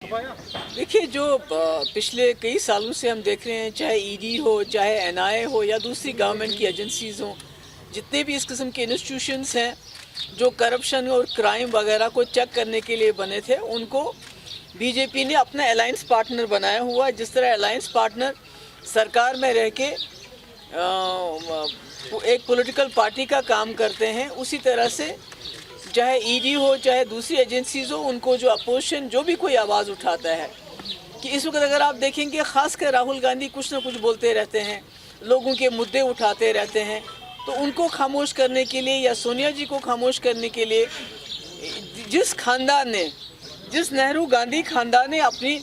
देखिए, जो पिछले कई सालों से हम देख रहे हैं, चाहे ईडी हो, चाहे एनआईए हो या दूसरी गवर्नमेंट की एजेंसीज हों, जितने भी इस किस्म के इंस्टीट्यूशंस हैं जो करप्शन और क्राइम वगैरह को चेक करने के लिए बने थे, उनको बीजेपी ने अपना अलायंस पार्टनर बनाया हुआ है। जिस तरह अलायंस पार्टनर सरकार में रह के एक पॉलिटिकल पार्टी का काम करते हैं, उसी तरह से चाहे ईडी हो चाहे दूसरी एजेंसीज हो, उनको जो अपोजिशन जो भी कोई आवाज़ उठाता है कि इस वक्त अगर आप देखेंगे, ख़ासकर राहुल गांधी कुछ ना कुछ बोलते रहते हैं, लोगों के मुद्दे उठाते रहते हैं, तो उनको खामोश करने के लिए या सोनिया जी को खामोश करने के लिए जिस नेहरू गांधी खानदान ने अपनी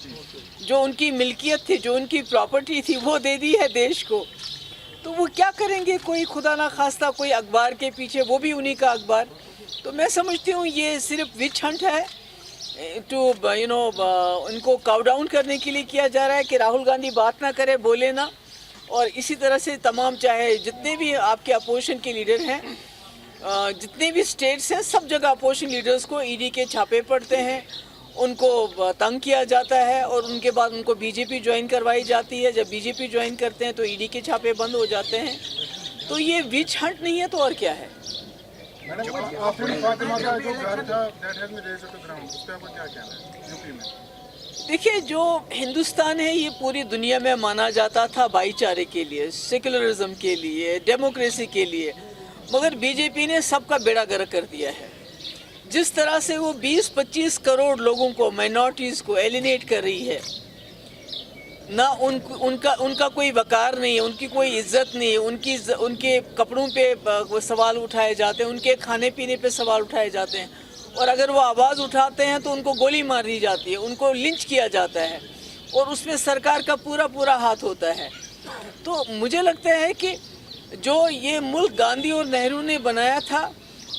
जो उनकी मिल्कियत थी, जो उनकी प्रॉपर्टी थी, वो दे दी है देश को, तो वो क्या करेंगे? कोई खुदा ना खास्ता कोई अखबार के पीछे, वो भी उन्हीं का अखबार। तो मैं समझती हूँ ये सिर्फ विच हंट है टू उनको काउ डाउन करने के लिए किया जा रहा है कि राहुल गांधी बात ना करे, बोले ना। और इसी तरह से तमाम, चाहे जितने भी आपके अपोजिशन के लीडर हैं, जितने भी स्टेट्स हैं, सब जगह अपोजिशन लीडर्स को ईडी के छापे पड़ते हैं, उनको तंग किया जाता है और उनके बाद उनको बीजेपी ज्वाइन करवाई जाती है। जब बीजेपी ज्वाइन करते हैं तो ईडी के छापे बंद हो जाते हैं। तो ये विच हंट नहीं है तो और क्या है? देखिए, जो हिंदुस्तान है ये पूरी दुनिया में माना जाता था भाईचारे के लिए, सेकुलरिज्म के लिए, डेमोक्रेसी के लिए, मगर बीजेपी ने सबका बेड़ा गर्क कर दिया है। जिस तरह से वो 20-25 करोड़ लोगों को, माइनॉरिटीज़ को एलिनेट कर रही है, ना उनका कोई वकार नहीं है, उनकी कोई इज्जत नहीं है, उनके कपड़ों पे सवाल उठाए जाते हैं, उनके खाने पीने पे सवाल उठाए जाते हैं, और अगर वो आवाज़ उठाते हैं तो उनको गोली मार दी जाती है, उनको लिंच किया जाता है, और उसमें सरकार का पूरा हाथ होता है। तो मुझे लगता है कि जो ये मुल्क गांधी और नेहरू ने बनाया था,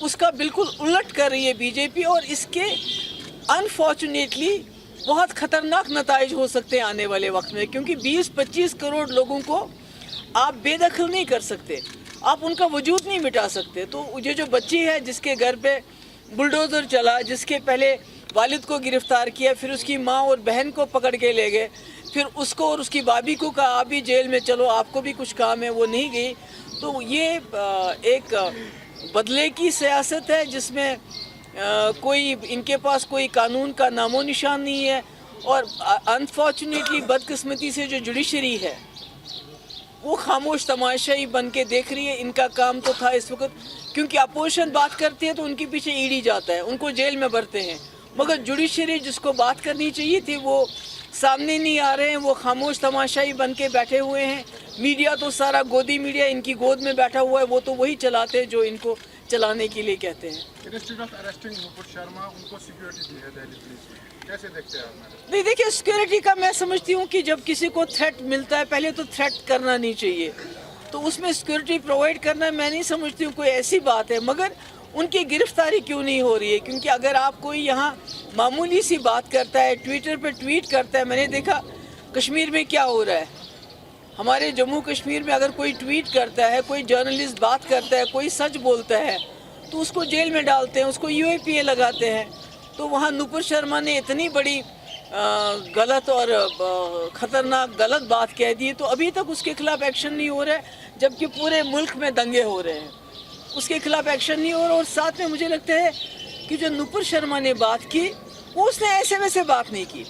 उसका बिल्कुल उलट कर रही है बीजेपी, और इसके अनफॉर्चुनेटली बहुत ख़तरनाक नताइज हो सकते हैं आने वाले वक्त में, क्योंकि 20-25 करोड़ लोगों को आप बेदखल नहीं कर सकते, आप उनका वजूद नहीं मिटा सकते। तो ये जो बच्ची है जिसके घर पे बुलडोज़र चला, जिसके पहले वालिद को गिरफ़्तार किया, फिर उसकी माँ और बहन को पकड़ के ले गए, फिर उसको और उसकी भाभी को कहा आप भी जेल में चलो, आपको भी कुछ काम है, वो नहीं गई। तो ये एक बदले की सियासत है जिसमें कोई इनके पास कोई कानून का नामो निशान नहीं है, और अनफॉर्चुनेटली बदकिस्मती से जो जुडिशरी है वो खामोश तमाशाई बन के देख रही है। इनका काम तो था इस वक्त, क्योंकि अपोजिशन बात करती है तो उनके पीछे ईडी जाता है, उनको जेल में भरते हैं, मगर जुडिशरी जिसको बात करनी चाहिए थी वो सामने नहीं आ रहे हैं, वो खामोश तमाशाई बन के बैठे हुए हैं। मीडिया तो सारा गोदी मीडिया इनकी गोद में बैठा हुआ है, वो तो वही चलाते हैं जो इनको चलाने के लिए कहते हैं। उनको सिक्योरिटी दी है दिल्ली पुलिस ने, कैसे देखते हैं आप? नहीं, देखिए, सिक्योरिटी का मैं समझती हूँ कि जब किसी को थ्रेट मिलता है, पहले तो थ्रेट करना नहीं चाहिए, तो उसमें सिक्योरिटी प्रोवाइड करना मैं नहीं समझती हूँ कोई ऐसी बात है। मगर उनकी गिरफ्तारी क्यों नहीं हो रही है? क्योंकि अगर आप कोई यहाँ मामूली सी बात करता है, ट्विटर पे ट्वीट करता है, मैंने देखा कश्मीर में क्या हो रहा है, हमारे जम्मू कश्मीर में अगर कोई ट्वीट करता है, कोई जर्नलिस्ट बात करता है, कोई सच बोलता है, तो उसको जेल में डालते हैं, उसको यूएपीए लगाते हैं। तो वहाँ नुपुर शर्मा ने इतनी बड़ी गलत और ख़तरनाक गलत बात कह दी, तो अभी तक उसके खिलाफ एक्शन नहीं हो रहा है, जबकि पूरे मुल्क में दंगे हो रहे हैं, उसके खिलाफ एक्शन नहीं हो रहा। और साथ में मुझे लगता है कि जो नुपुर शर्मा ने बात की, वो उसने ऐसे वैसे बात नहीं की,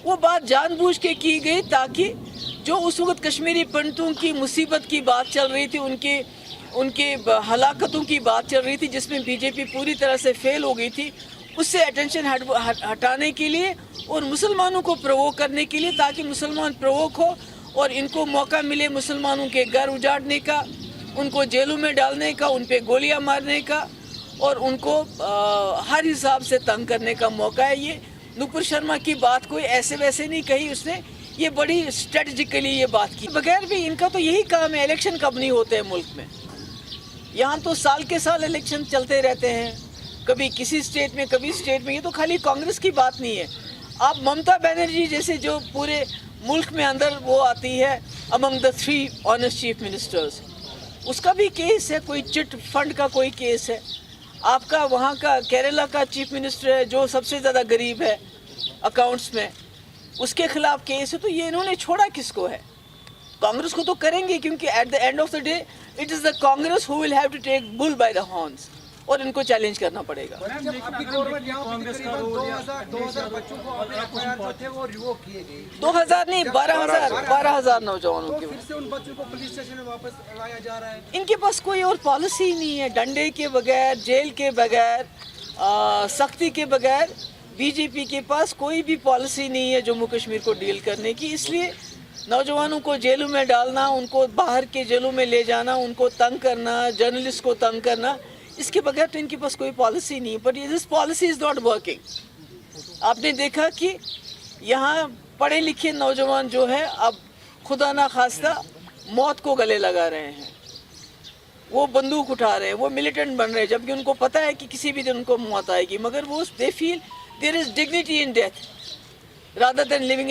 वो बात जानबूझ के की गई ताकि जो उस वक्त कश्मीरी पंडितों की मुसीबत की बात चल रही थी, उनके हलाकतों की बात चल रही थी, जिसमें बीजेपी पूरी तरह से फेल हो गई थी, उससे अटेंशन हटाने के लिए और मुसलमानों को प्रोवोक करने के लिए, ताकि मुसलमान प्रोवोक हो और इनको मौका मिले मुसलमानों के घर उजाड़ने का, उनको जेलों में डालने का, उन पे गोलियां मारने का, और उनको हर हिसाब से तंग करने का मौका है। ये नुपुर शर्मा की बात कोई ऐसे वैसे नहीं कही उसने, ये बड़ी स्ट्रेटजिकली ये बात की। बगैर भी इनका तो यही काम है, इलेक्शन कब नहीं होते हैं मुल्क में, यहाँ तो साल के साल इलेक्शन चलते रहते हैं, कभी किसी स्टेट में कभी स्टेट में। ये तो खाली कांग्रेस की बात नहीं है, आप ममता बनर्जी जैसे जो पूरे मुल्क में अंदर वो आती है among the 3 honest chief ministers, उसका भी केस है, कोई चिट फंड का कोई केस है। आपका वहाँ का केरला का चीफ मिनिस्टर है जो सबसे ज़्यादा गरीब है, अकाउंट्स में, उसके खिलाफ केस है, तो ये इन्होंने छोड़ा किसको है? कांग्रेस को तो करेंगे, क्योंकि at the end of the day it is the Congress who will have to take bull by the horns, और इनको चैलेंज करना पड़ेगा। जब आपकी गवर्नमेंट यहाँ पे तकरीबन 2000 बच्चों को एफआईआर जो थे वो रिवोक किए गए। 2000 नहीं, 12,000 नौजवानों के। फिर से उन बच्चों को पुलिस स्टेशन में वापस लाया जा रहा है। इनके पास कोई और पॉलिसी ही नहीं है। डंडे के बगैर, जेल के बगैर, सख्ती के बगैर बीजेपी के पास कोई भी पॉलिसी नहीं है जम्मू कश्मीर को डील करने की। इसलिए नौजवानों को जेलों में डालना, उनको बाहर के जेलों में ले जाना, उनको तंग करना, जर्नलिस्ट को तंग करना, इसके बगैर तो इनके पास कोई पॉलिसी नहीं है। But this policy is not working. आपने देखा कि यहाँ पढ़े लिखे नौजवान जो है अब खुदा ना खास्ता मौत को गले लगा रहे हैं, वो बंदूक उठा रहे हैं, वो मिलिटेंट बन रहे हैं, जबकि उनको पता है कि किसी भी दिन उनको मौत आएगी, मगर वो they feel there is dignity in death rather than living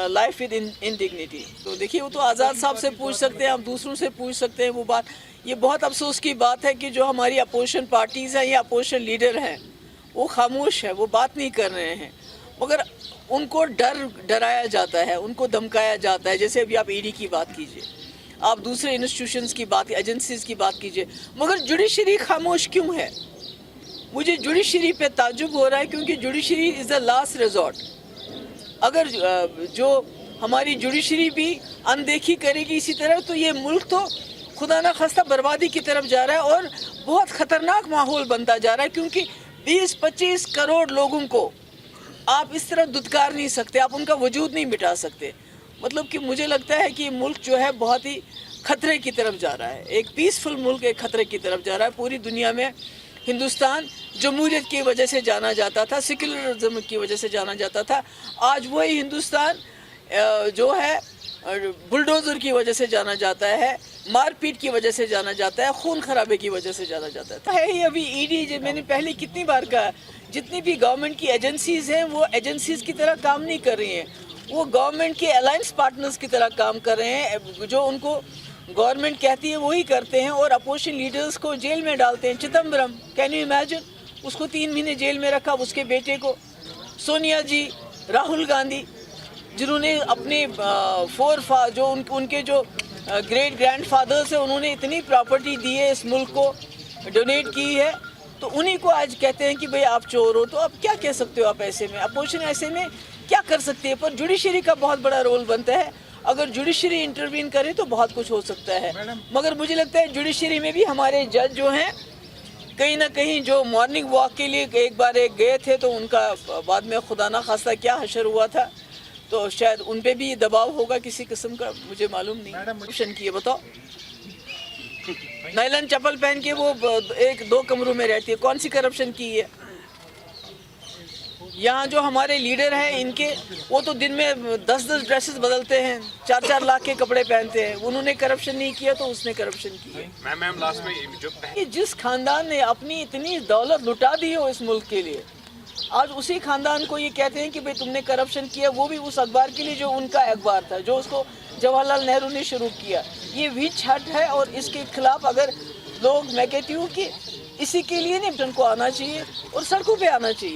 life with indignity। तो देखिए, वो तो आज़ाद साहब से पूछ सकते हैं, आप दूसरों से पूछ सकते हैं वो बात। ये बहुत अफसोस की बात है कि जो हमारी अपोजिशन पार्टीज़ हैं या अपोजिशन लीडर हैं वो खामोश है, वो बात नहीं कर रहे हैं, मगर उनको डराया जाता है, उनको धमकाया जाता है। जैसे अभी आप ईडी की बात कीजिए, आप दूसरे इंस्टीट्यूशंस की बात, एजेंसीज की बात कीजिए, मगर जुडिशरी खामोश क्यों है? मुझे जुडिशरी पे ताज्जुब हो रहा है, क्योंकि judiciary is the last resort. अगर जो हमारी जुडिशरी भी अनदेखी करेगी इसी तरह, तो ये मुल्क तो खुदा ना खास्ता बर्बादी की तरफ जा रहा है, और बहुत ख़तरनाक माहौल बनता जा रहा है, क्योंकि 20-25 करोड़ लोगों को आप इस तरह दुत्कार नहीं सकते, आप उनका वजूद नहीं मिटा सकते। मतलब कि मुझे लगता है कि मुल्क जो है बहुत ही खतरे की तरफ जा रहा है, एक पीसफुल मुल्क एक खतरे की तरफ जा रहा है। पूरी दुनिया में हिंदुस्तान जमहूरियत की वजह से जाना जाता था, सेक्युलरिज्म की वजह से जाना जाता था। आज वही हिंदुस्तान जो है बुलडोज़र की वजह से जाना जाता है, मारपीट की वजह से जाना जाता है, खून खराबे की वजह से जाना जाता है ही। अभी ईडी, मैंने पहले कितनी बार कहा, जितनी भी गवर्नमेंट की एजेंसीज़ हैं वो एजेंसीज़ की तरह काम नहीं कर रही हैं, वो गवर्नमेंट के अलायंस पार्टनर्स की तरह काम कर रहे हैं। जो उनको गवर्नमेंट कहती है वही करते हैं, और अपोजिशन लीडर्स को जेल में डालते हैं। चिदम्बरम, कैन यू इमेजिन, उसको 3 महीने जेल में रखा, उसके बेटे को। सोनिया जी, राहुल गांधी, जिन्होंने अपने उनके जो ग्रेट ग्रैंड फादर्स हैं, उन्होंने इतनी प्रॉपर्टी दी है इस मुल्क को, डोनेट की है, तो उन्हीं को आज कहते हैं कि भाई आप चोर हो। तो आप क्या कह सकते हो? आप ऐसे में अपोजिशन ऐसे में क्या कर सकती है? पर जुडिशरी का बहुत बड़ा रोल बनता है। अगर जुडिशरी इंटरवीन करे तो बहुत कुछ हो सकता है, मगर मुझे लगता है जुडिशरी में भी हमारे जज जो हैं, कहीं ना कहीं जो मॉर्निंग वॉक के लिए एक बार गए थे, तो उनका बाद में खुदा ना खास्ता क्या हशर हुआ था, तो शायद उन पे भी दबाव होगा किसी किस्म का, मुझे मालूम नहीं। करप्शन की है, बताओ, नायलन चप्पल पहन के वो 1-2 कमरों में रहती है, कौन सी करप्शन की है? यहाँ जो हमारे लीडर हैं इनके, वो तो दिन में 10-10 ड्रेसेस बदलते हैं, 4-4 लाख के कपड़े पहनते हैं। उन्होंने करप्शन नहीं किया तो उसने करप्शन की है। मैम लास्ट में जो जिस खानदान ने अपनी इतनी दौलत लुटा दी हो इस मुल्क के लिए, आज उसी खानदान को ये कहते हैं कि भाई तुमने करप्शन किया, वो भी उस अखबार के लिए जो उनका अखबार था, जो उसको जवाहरलाल नेहरू ने शुरू किया। ये विच हट है, और इसके खिलाफ अगर लोग, मैं कहती हूँ कि इसी के लिए निपटन को आना चाहिए और सड़कों पे आना चाहिए।